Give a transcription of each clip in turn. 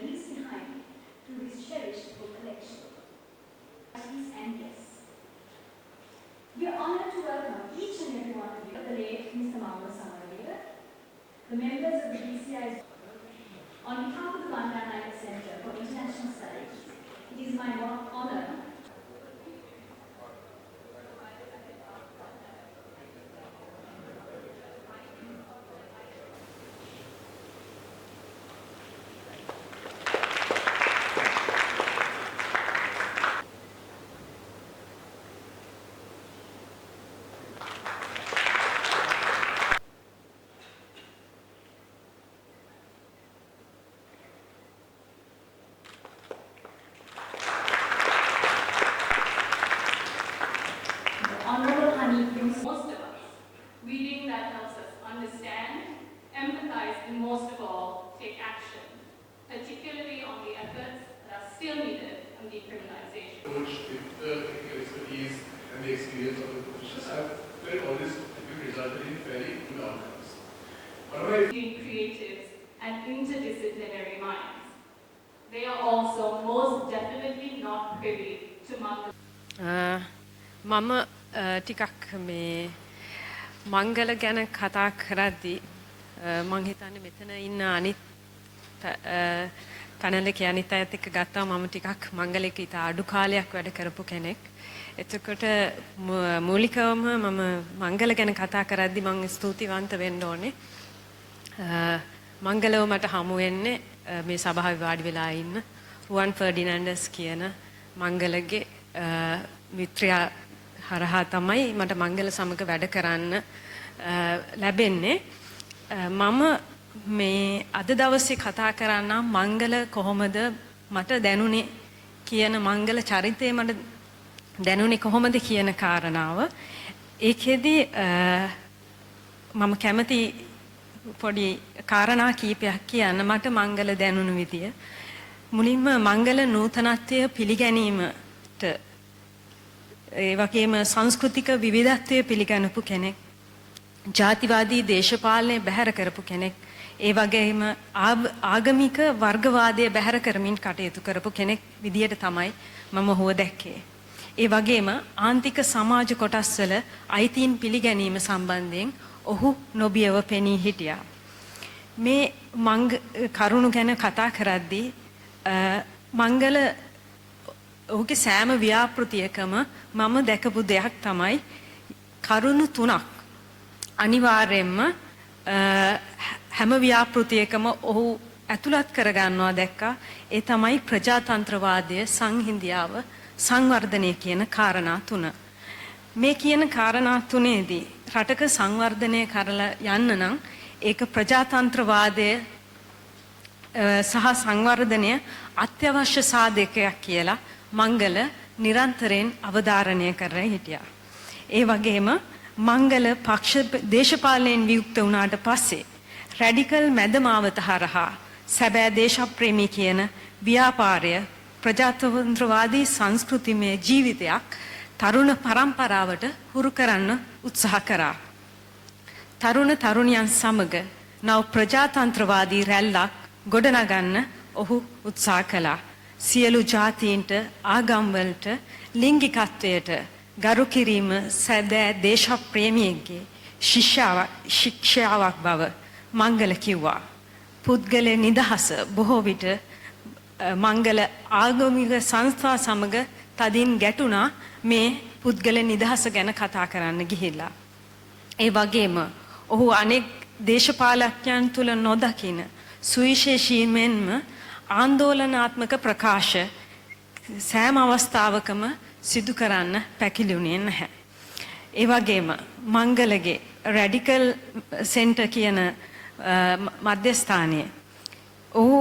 leaves behind through his cherished book collection. And guests. We are honored to welcome each and every one of you, the late Mr. Mauro Samaravira, the members of the BCI's. On behalf of the Banda Nayak Center for International Studies, it is my honor Honorable Honey brings most of us. Reading that helps us understand, empathize, and most of all, take action, particularly on the efforts that are still needed on decriminalization. With the technical expertise and the experience of the professionals, I've felt all this will result in very good outcomes. Being creatives and interdisciplinary minds. They are also most definitely not privy to මම ටිකක් මේ මංගල ගැන කතා කරද්දී මං හිතන්නේ මෙතන ඉන්න අනිත් පැනලක අනිත් අයත් එක්ක ගත්තාම මම ටිකක් මංගලයක ඉත අඩු කාලයක් වැඩ කරපු කෙනෙක්. එතකොට මූලිකවම මම මංගල ගැන කතා කරද්දී මං ස්තුතිවන්ත වෙන්න ඕනේ. මංගලව මට හමු වෙන්නේ මේ සභාවේ වාඩි වෙලා ඉන්න රුවන් ෆර්ඩිනෑන්ඩස් කියන මංගලගේ මිත්‍රයා හරහා තමයි මට මංගල සමග වැඩ කරන්න ලැබෙන්නේ. මම මේ අද දවසේ කතා කරන්නම් මංගල කොහොමද මට දැනුනේ කියන මංගල චරිතය මට දැනුනේ කොහොමද කියන කාරණාව. ඒකෙදි මම කැමති පොඩි කාරණා කීපයක් කියන්න මට මංගල දැනුණු විදිය. මුලින්ම මංගල නූතනත්වය පිළිගැනීමට ඒ වගේම සංස්කෘතික විවිධත්වය පිළිගන්නපු කෙනෙක්. ජාතිවාදී දේශපාලනය බැහැර කරපු කෙනෙක්. ඒ වගේම ආගමික වර්ගවාදය බැහැර කරමින් කටයුතු කරපු කෙනෙක් විදියට තමයි මම ඔහුව දැක්කේ. ඒ වගේම ආන්තික සමාජ කොටස්වල අයිතීන් පිළිගැනීම සම්බන්ධයෙන් ඔහු නොබියව පෙනී හිටියා. මේ කරුණු ගැන කතා කරද්දී මංගල ඔහුගේ සෑම ව්‍යාපෘතියකම මම දැකපු දෙයක් තමයි කරුණු තුනක් අනිවාර්යයෙන්ම හැම ව්‍යාපෘතියකම ඔහු ඇතුළත් කරගන්නවා දැක්කා. ඒ තමයි ප්‍රජාතන්ත්‍රවාදය, සංහිඳියාව, සංවර්ධනය කියන කාරණා තුන. මේ කියන කාරණා තුනේදී රටක සංවර්ධනය කරලා යන්න නම් ඒක ප්‍රජාතන්ත්‍රවාදය සහ සංවර්ධනය අත්‍යවශ්‍ය සාධකයක් කියලා මංගල නිරන්තරයෙන් අවධාරණය කරලා හිටියා. ඒ වගේම මංගල පක්ෂ දේශපාලනයෙන් වියුක්ත වුණාට පස්සේ රැඩිකල් මැදමාවත හරහා සැබෑ දේශප්‍රේමී කියන ව්‍යාපාරය ප්‍රජාතන්ත්‍රවාදී සංස්කෘතිමය ජීවිතයක් තරුණ පරම්පරාවට හුරු කරන්න උත්සාහ කරා. තරුණ තරුණියන් සමග නව ප්‍රජාතන්ත්‍රවාදී රැල්ලක් ගොඩනගන්න ඔහු උත්සාහ කළා. සියලු ජාතීන්ට ආගම්වලට ලිංගිකත්වයට ගරු කිරීම සැබෑ දේශප්‍රේමියෙක්ගේ ශික්ෂාවක් බව මංගල කිව්වා. පුද්ගල නිදහස බොහෝ විට මංගල ආගමික සංස්ථා සමග තදින් ගැටුණා මේ පුද්ගල නිදහස ගැන කතා කරන්න ගිහිල්ලා. ඒ වගේම ඔහු අනෙක් දේශපාලකයන් තුල නොදකින සුවිශේෂී මෙන්ම ආందోලනාත්මක ප්‍රකාශ සෑම අවස්ථාවකම සිදු කරන්න පැකිලුණේ නැහැ. ඒ වගේම මංගලගේ රැඩිකල් සෙන්ටර් කියන මධ්‍යස්ථානයේ ඔහු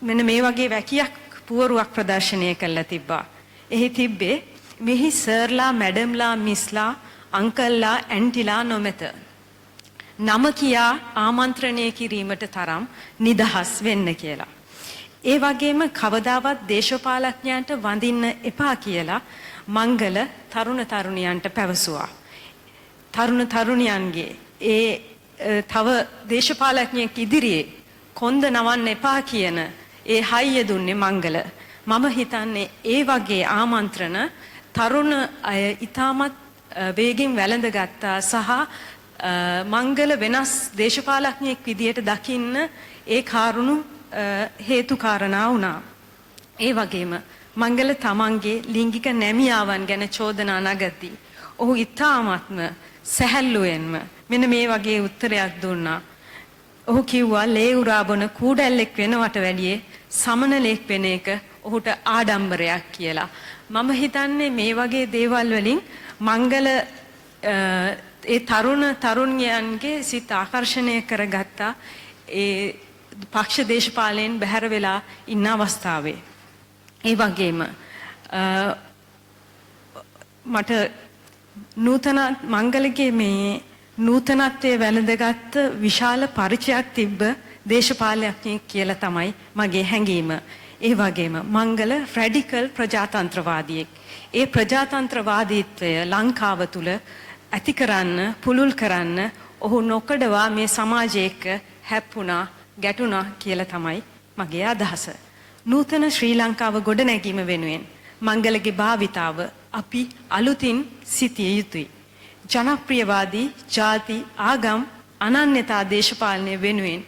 මෙන්න මේ වගේ වැකියක් පුවරුවක් ප්‍රදර්ශනය කළා තිබ්බා. එහි තිබ්බේ මෙහි සර්ලා, මැඩම්ලා, මිස්ලා, අංකල්ලා, ඇන්ටිලා නොමැත. නම කියා ආමන්ත්‍රණය කිරීමට තරම් නිදහස් වෙන්න කියලා. ඒ වගේම කවදාවත් දේශපාලඥයන්ට වඳින්න එපා කියලා මංගල තරුණ තරුණියන්ට පැවසුවා. තරුණ තරුණියන්ගේ තව දේශපාලඥයෙක් ඉදිරියේ කොන්ද නවන්න එපා කියන ඒ හයිය දුන්නේ මංගල. මම හිතන්නේ ඒ වගේ ආමන්ත්‍රණ තරුණ අය ඊටමත් වේගින් වැළඳගත්තා සහ මංගල වෙනස් දේශපාලඥයෙක් විදියට දකින්න ඒ කාරුණු හේතු කාරණා වුණා. ඒ වගේම මංගල තමන්ගේ ලිංගික නැමියාවන් ගැන චෝදනා නගද්දී ඔහු ඊටාත්ම සැහැල්ලුවෙන්ම මෙන්න මේ වගේ උත්තරයක් දුන්නා. ඔහු කිව්වා ලේ උරා බොන කූඩැල්ලෙක් වෙනවට වැඩිය සමනලෙක් වෙන එක ඔහුට ආඩම්බරයක් කියලා. මම හිතන්නේ මේ වගේ දේවල් වලින් මංගල ඒ තරුණයන්ගේ සිත ආකර්ෂණය කරගත්තා ඒ පක්ෂ දේශපාලයෙන් බැහැර වෙලා ඉන්න අවස්ථාවේ. ඒ වගේම මට නූතන මංගලගේ මේ නූතනත්වයේ වැළඳගත් විශාල පරිචයක් තිබ්බ දේශපාලනඥයෙක් කියලා තමයි මගේ හැඟීම. ඒ වගේම මංගල රැඩිකල් ප්‍රජාතන්ත්‍රවාදියෙක්. ඒ ප්‍රජාතන්ත්‍රවාදීත්වය ලංකාව තුල ඇති කරන්න, පුළුල් කරන්න ඔහු නොකඩවා මේ සමාජයක හැප්පුණා, ගැටුණා කියලා තමයි මගේ අදහස. නූතන ශ්‍රී ලංකාව ගොඩනැගීම වෙනුවෙන් මංගලගේ භාවිතාව අපි අලුතින් සිටිය යුතුයි. ජනප්‍රියවාදී ජාති ආගම් අනන්‍යතා දේශපාලනය වෙනුවෙන්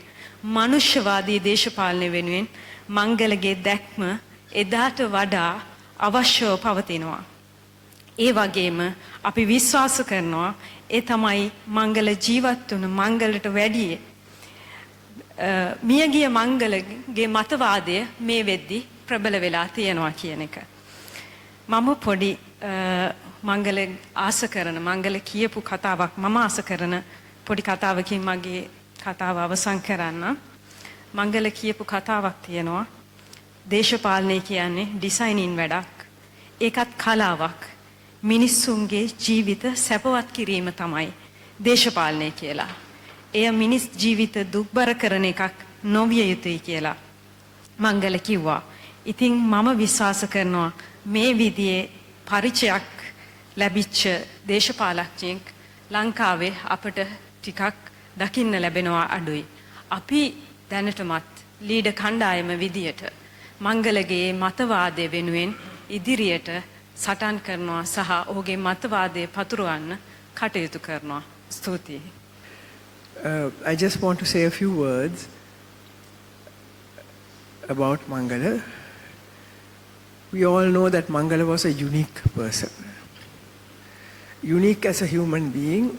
මනුෂ්‍යවාදී දේශපාලනය වෙනුවෙන් මංගලගේ දැක්ම එදාට වඩා අවශ්‍යව පවතිනවා. ඒ වගේම අපි විශ්වාස කරනවා ඒ තමයි මංගල ජීවත් වුණ මංගලට වැඩිය මියගිය මංගලගේ මතවාදය මේ වෙද්දි ප්‍රබල වෙලා තියෙනවා කියන එක. මම පොඩි මංගල ආස කරන මංගල කියපු කතාවක් මම ආස කරන පොඩි කතාවකින් මගේ කතාව අවසන් කරන්න. මංගල කියපු කතාවක් තියෙනවා. දේශපාලනය කියන්නේ ඩිසයිනින් වැඩක්. ඒකත් කලාවක්. මිනිස්සුන්ගේ ජීවිත සැපවත් කිරීම තමයි දේශපාලනය කියලා. එය මිනිස් ජීවිත දුක්බර කරන එකක් නොවිය යුතුයි කියලා මංගල කිව්වා. ඉතින් මම විශ්වාස කරනවා මේ විදිහේ පරිචයක් ලැබිච්ච දේශපාලඥයෙක් ලංකාවේ අපට ටිකක් දකින්න ලැබෙනවා අඩුයි. අපි දැනටමත් ලීඩ කණ්ඩායම විදියට මංගලගේ මතවාදය වෙනුවෙන් ඉදිරියට සටන් කරනවා සහ ඔහුගේ මතවාදය පතුරවන්න කටයුතු කරනවා. ස්තුතියි. I just want to say a few words about Mangala. We all know that Mangala was a unique person. Unique as a human being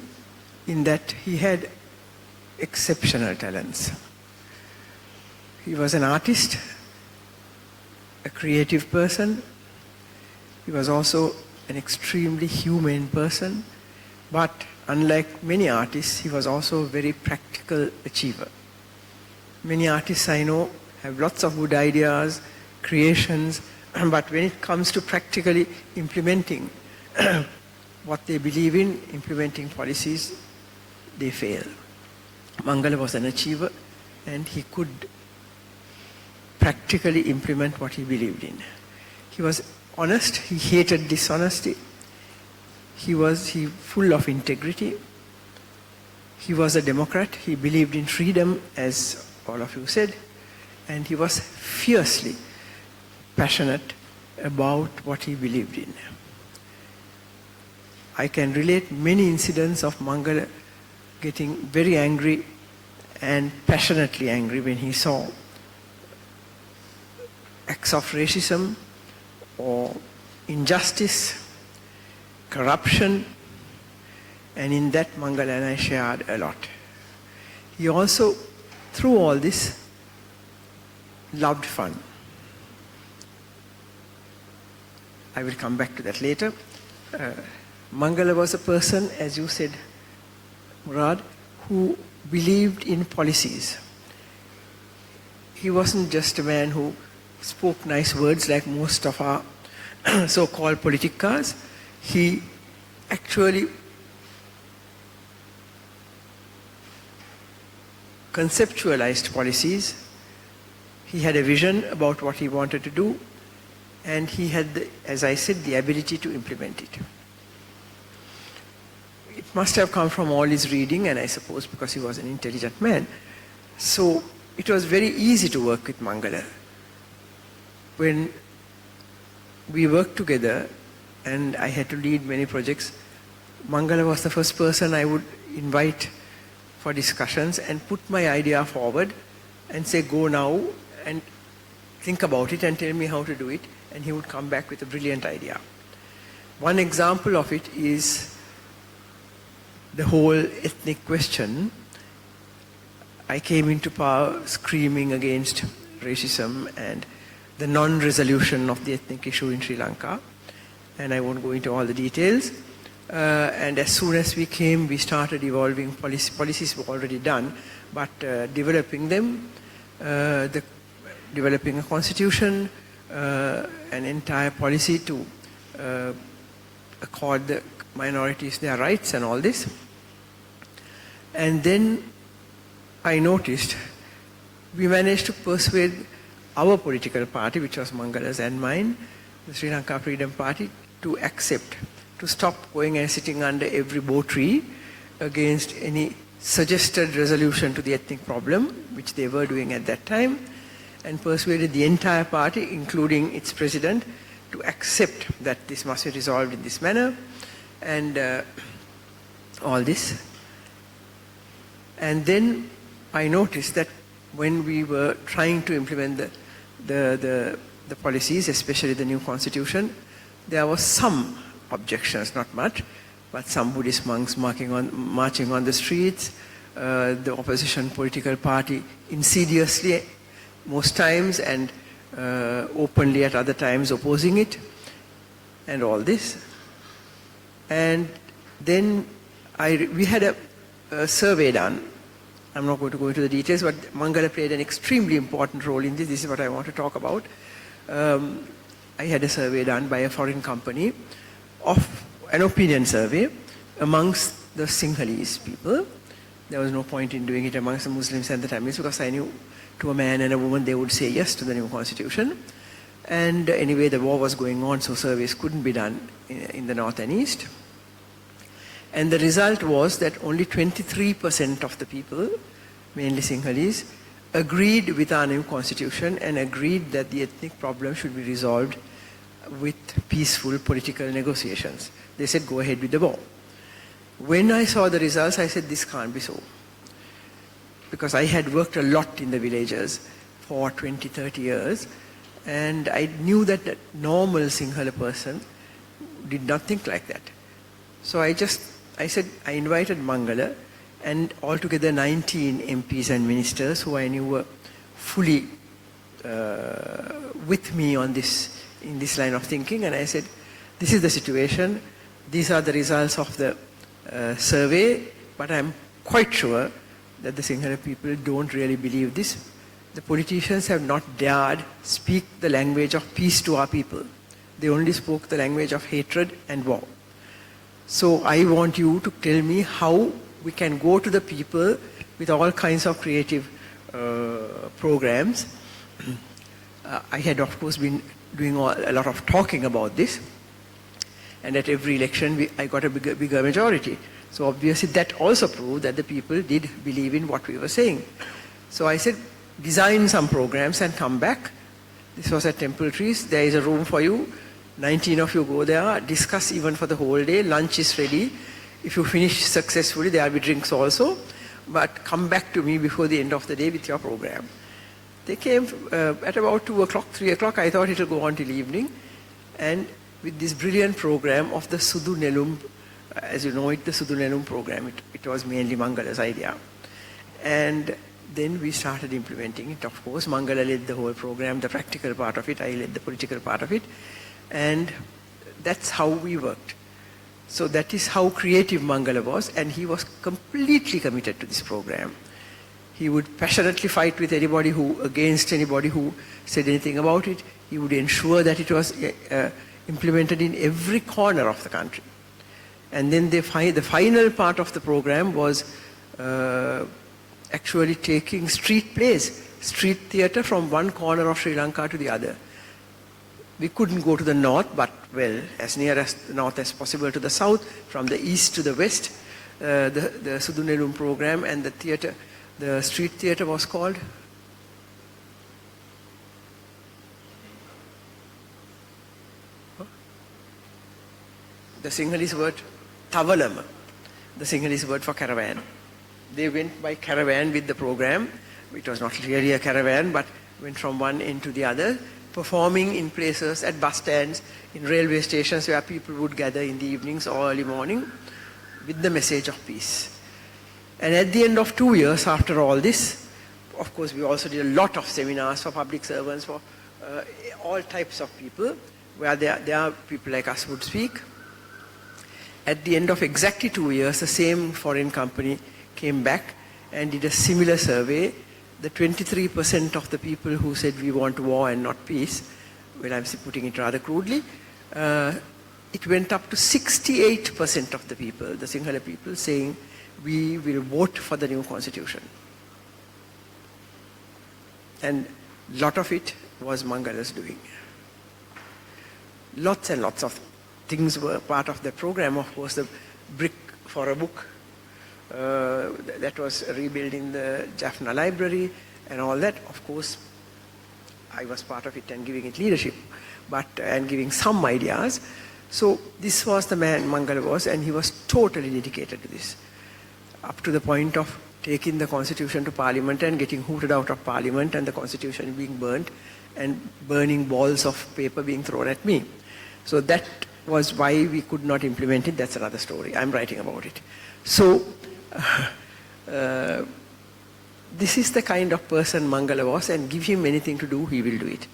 in that he had exceptional talents. He was an artist, a creative person. He was also an extremely humane person, but unlike many artists, he was also a very practical achiever. Many artists I know have lots of good ideas, creations, but when it comes to practically implementing what they believe in, implementing policies, they fail. Mangala was an achiever and he could practically implement what he believed in. He was honest, he hated dishonesty. He was full of integrity. He was a democrat. He believed in freedom, as all of you said, and he was fiercely passionate about what he believed in. I can relate many incidents of Mangala getting very angry and passionately angry when he saw acts of racism or injustice, corruption, and in that Mangala and I shared a lot. He also, through all this, loved fun. I will come back to that later. Mangala was a person, as you said, Murad, who believed in policies. He wasn't just a man who spoke nice words like most of our so-called politicas. He actually conceptualized policies. He had a vision about what he wanted to do, and he had, as I said, the ability to implement it. It must have come from all his reading, and I suppose because he was an intelligent man. So it was very easy to work with Mangala. when we worked together and I had to lead many projects, Mangala was the first person I would invite for discussions and put my idea forward and say, go now and think about it and tell me how to do it, and he would come back with a brilliant idea. One example of it is the whole ethnic question. I came into power screaming against racism and the non-resolution of the ethnic issue in Sri Lanka, and I won't go into all the details. And as soon as we came, we started evolving policies were already done, but developing them, developing a constitution, an entire policy to accord the minorities their rights and all this. And then I noticed we managed to persuade our political party, which was Mangala's and mine, the Sri Lanka Freedom Party, to accept, to stop going and sitting under every bow tree against any suggested resolution to the ethnic problem, which they were doing at that time, and persuaded the entire party, including its president, to accept that this must be resolved in this manner, and all this. And then I noticed that when we were trying to implement the policies, especially the new constitution, there was some objections, not much, but some Buddhist monks marching on the streets, the opposition political party insidiously most times and openly at other times opposing it, and all this. And then we had a survey done. I'm not going to go into the details, but Mangala played an extremely important role in this. This is what I want to talk about. I had a survey done by a foreign company, of an opinion survey amongst the Sinhalese people. There was no point in doing it amongst the Muslims and the Tamils, because I knew to a man and a woman they would say yes to the new constitution. And anyway, the war was going on, so surveys couldn't be done in the north and east. And the result was that only 23% of the people, mainly Sinhalese, agreed with our new constitution and agreed that the ethnic problem should be resolved with peaceful political negotiations. They said, go ahead with the war. When I saw the results, I said, this can't be so. Because I had worked a lot in the villages for 20, 30 years, and I knew that a normal Sinhala person did not think like that. So I said, I invited Mangala and altogether 19 MPs and ministers who I knew were fully with me on this, in this line of thinking, and I said, this is the situation, these are the results of the survey, but I'm quite sure that the Sinhala people don't really believe this. The politicians have not dared speak the language of peace to our people. They only spoke the language of hatred and war. So I want you to tell me how we can go to the people with all kinds of creative programs. I had, of course, been doing a lot of talking about this, and at every election I got a bigger majority. So obviously that also proved that the people did believe in what we were saying. So I said, design some programs and come back. This was at Temple Trees. There is a room for you. 19 of you go there, discuss even for the whole day. Lunch is ready. If you finish successfully, there will be drinks also. But come back to me before the end of the day with your program. They came at about 2 o'clock, 3 o'clock. I thought it will go on till evening. And with this brilliant program of the Sudu Nelum, as you know it, the Sudu Nelum program, it was mainly Mangala's idea. And then we started implementing it. Of course, Mangala led the whole program, the practical part of it. I led the political part of it. And that's how we worked. So that is how creative Mangala was, and he was completely committed to this program. He would passionately fight with anybody against anybody who said anything about it. He would ensure that it was implemented in every corner of the country. And then the final part of the program was actually taking street plays, street theatre from one corner of Sri Lanka to the other. We couldn't go to the north, but well, as near as the north as possible to the south, from the east to the west. The Sudu Nelum program and the theatre, the street theatre was called the Sinhalese word Tavalama, the Sinhalese word for caravan. They went by caravan with the program. It was not really a caravan, but went from one end to the other, performing in places, at bus stands, in railway stations where people would gather in the evenings or early morning with the message of peace. And at the end of 2 years after all this, of course we also did a lot of seminars for public servants, for all types of people, where there are people like us would speak. At the end of exactly 2 years, the same foreign company came back and did a similar survey. The 23% of the people who said we want war and not peace, well, I'm putting it rather crudely, it went up to 68% of the people, the Sinhala people, saying we will vote for the new constitution. And a lot of it was Mangala's doing. Lots and lots of things were part of the program. Of course, the brick for a book, that was rebuilding the Jaffna library and all that. Of course, I was part of it and giving it leadership, and giving some ideas. So this was the man Mangala was, and he was totally dedicated to this, up to the point of taking the constitution to parliament and getting hooted out of parliament, and the constitution being burnt and burning balls of paper being thrown at me. So that was why we could not implement it. That's another story. I'm writing about it. So this is the kind of person Mangala was, and give him anything to do, he will do it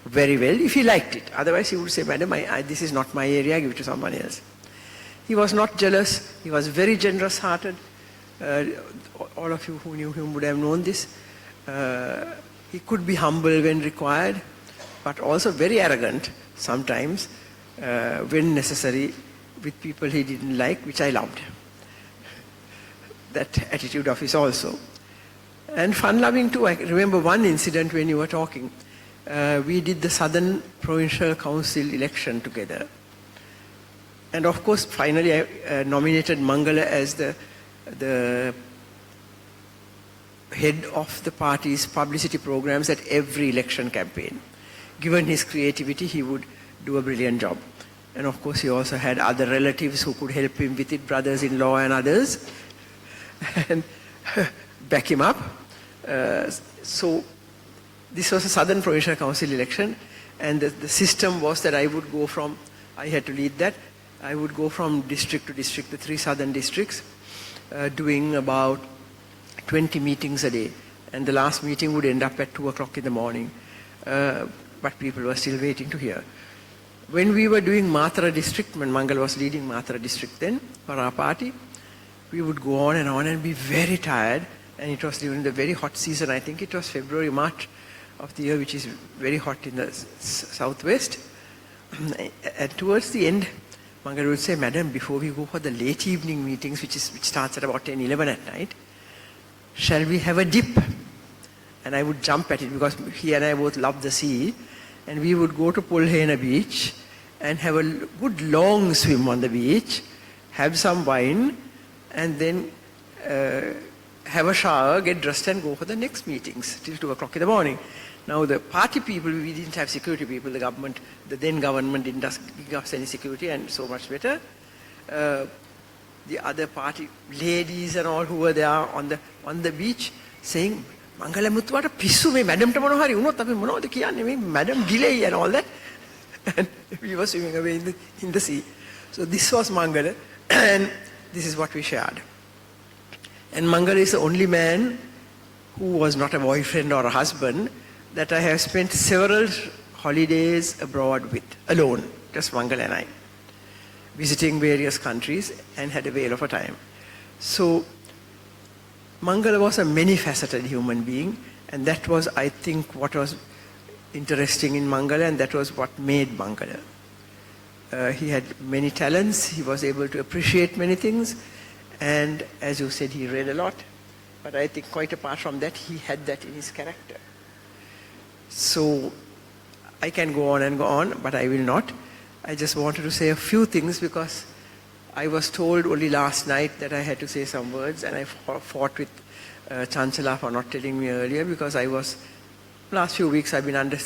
very well if he liked it. Otherwise he would say, madam, this is not my area, give it to someone else. He was not jealous. He was very generous hearted. All of you who knew him would have known this. He could be humble when required, but also very arrogant sometimes when necessary, with people he didn't like, which I loved. That attitude of his also. And fun-loving too. I remember one incident when you were talking. We did the Southern Provincial Council election together. And of course, finally I nominated Mangala as the head of the party's publicity programs at every election campaign. Given his creativity, he would do a brilliant job. And of course, he also had other relatives who could help him with it, brothers-in-law and others, and back him up. So this was a Southern Provincial Council election, and the system was that I had to lead that. I would go from district to district, the 3 southern districts, doing about 20 meetings a day. And the last meeting would end up at 2 o'clock in the morning. But people were still waiting to hear. When we were doing Mathura district, when Mangala was leading Mathura district then for our party, we would go on and be very tired. And it was during the very hot season. I think it was February, March of the year, which is very hot in the southwest. And towards the end, Mangala would say, madam, before we go for the late evening meetings, which starts at about 10, 11 at night, shall we have a dip? And I would jump at it because he and I both love the sea. And we would go to Pulhena beach and have a good long swim on the beach, have some wine, and then have a shower, get dressed and go for the next meetings till 2 o'clock in the morning. Now the party people, we didn't have security people. The then government didn't give us any security, and so much better. The other party ladies and all who were there on the beach saying, Mangala Muthuwata pissu me madam ta mono hari unot ape monawada kiyanne me madam delay and all that. And we were swimming away in the sea. So this was Mangala, and this is what we shared. And Mangala is the only man who was not a boyfriend or a husband that I have spent several holidays abroad with, alone, just Mangala and I, visiting various countries, and had a whale of a time. So Mangala was a many-faceted human being, and that was, I think, what was interesting in Mangala, and that was what made Mangala. He had many talents, he was able to appreciate many things, and as you said, he read a lot. But I think quite apart from that, he had that in his character. So I can go on, but I will not. I just wanted to say a few things because I was told only last night that I had to say some words, and I fought with Chanchala for not telling me earlier because last few weeks I've been under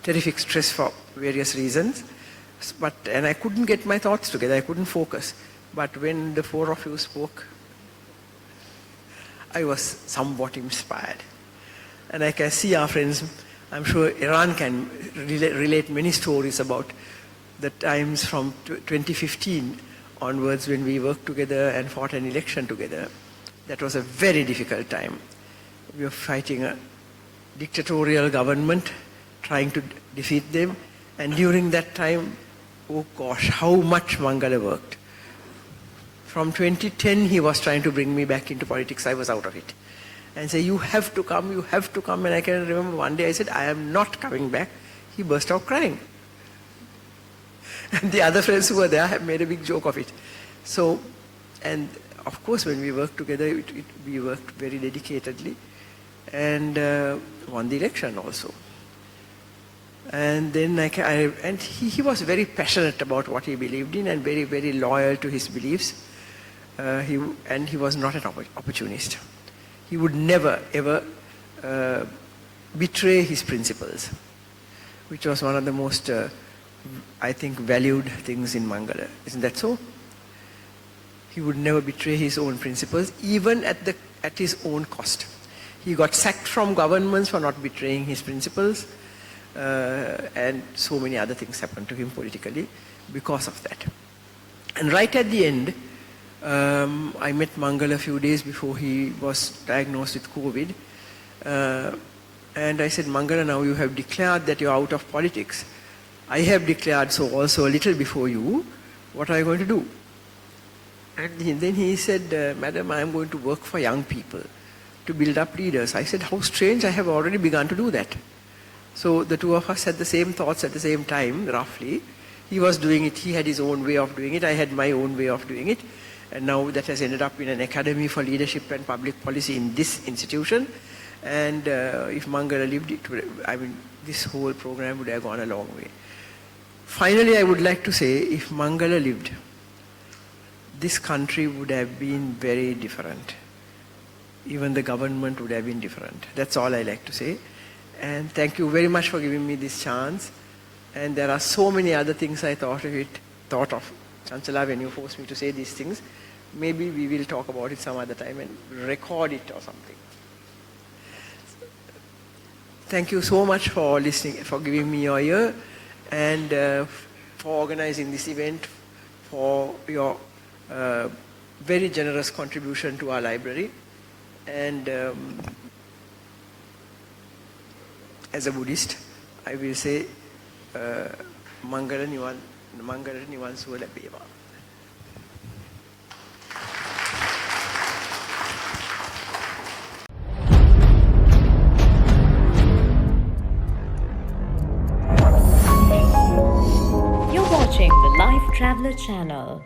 terrific stress for various reasons. And I couldn't get my thoughts together, I couldn't focus. But when the four of you spoke, I was somewhat inspired. And I can see our friends, I'm sure Iran can relate many stories about the times from 2015 onwards when we worked together and fought an election together. That was a very difficult time. We were fighting a dictatorial government, trying to defeat them. And during that time, oh gosh, how much Mangala worked. From 2010, he was trying to bring me back into politics. I was out of it. And say, you have to come, you have to come. And I can remember one day I said, I am not coming back. He burst out crying. And the other friends who were there have made a big joke of it. So, and of course, when we worked together, we worked very dedicatedly and won the election also. And then he was very passionate about what he believed in and very, very loyal to his beliefs. He was not an opportunist. He would never, ever betray his principles, which was one of the most, I think, valued things in Mangala. Isn't that so? He would never betray his own principles, even at his own cost. He got sacked from governments for not betraying his principles, and so many other things happened to him politically because of that. And right at the end, I met Mangala a few days before he was diagnosed with COVID. And I said, Mangala, now you have declared that you're out of politics. I have declared so also a little before you. What are you going to do? And then he said, Madam, I am going to work for young people to build up leaders. I said, how strange, I have already begun to do that. So the two of us had the same thoughts at the same time, roughly. He was doing it, he had his own way of doing it, I had my own way of doing it. And now that has ended up in an academy for leadership and public policy in this institution. And if Mangala lived, this whole program would have gone a long way. Finally, I would like to say, if Mangala lived, this country would have been very different. Even the government would have been different. That's all I like to say. And thank you very much for giving me this chance. And there are so many other things I thought of. Chanchala, when you forced me to say these things, maybe we will talk about it some other time and record it or something. Thank you so much for listening, for giving me your ear, and for organizing this event, for your very generous contribution to our library. And as a Buddhist, I will say, Mangala Niwan Suwa Labewa. You're watching the Life Traveler channel.